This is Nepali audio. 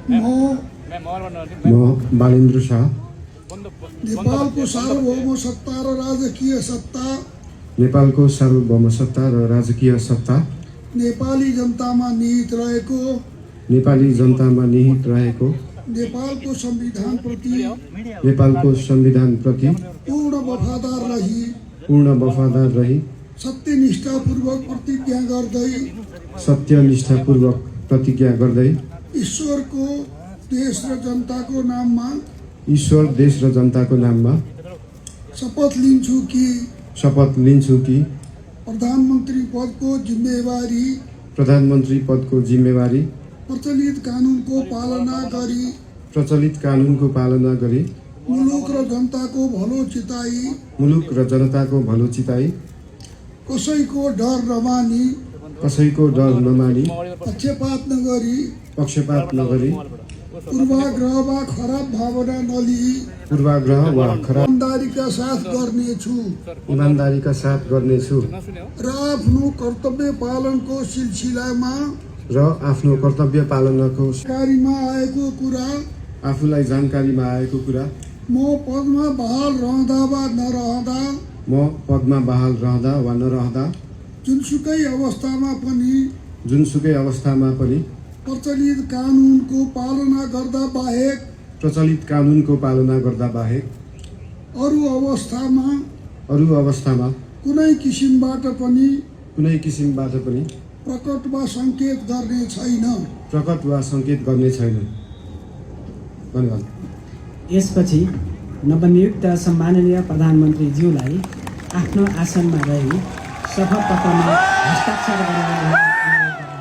म बालेन्द्र शाह नेपालको सार्वभौम सत्ता र राजकीय सत्ता नेपालको सार्वभौम सत्ता र राजकीय सत्ता नेपाली जनतामा निहित रहेको नेपाली जनतामा निहित रहेको नेपालको संविधानप्रति पूर्ण वफादार रही सत्यनिष्ठापूर्वक प्रतिज्ञा गर्दै ईश्वर देश र जनताको नाममा शपथ लिन्छु कि प्रधानमन्त्री पदको जिम्मेवारी प्रचलित कानुनको पालना गरी मुलुक र जनताको भलो चिताई कसैको डर नमानी पक्षपात नगरी पूर्वाग्रह वा खराब भावना नलिई इमानदारीका साथ गर्नेछु र आफ्नो कर्तव्य पालनको आफूलाई जानकारीमा आएको कुरा म पदमा बहाल रहँदा वा नरहँदा जुनसुकै अवस्थामा पनि प्रचलित कानुनको पालना गर्दा बाहेक अरू अवस्थामा कुनै किसिमबाट पनि प्रकट वा संकेत गर्ने छैन। धन्यवाद। यसपछि नवनियुक्त सम्माननीय प्रधानमन्त्रीज्यूलाई आफ्नो आसनमा रही शपथ पत्रमा हस्ताक्षर गराउन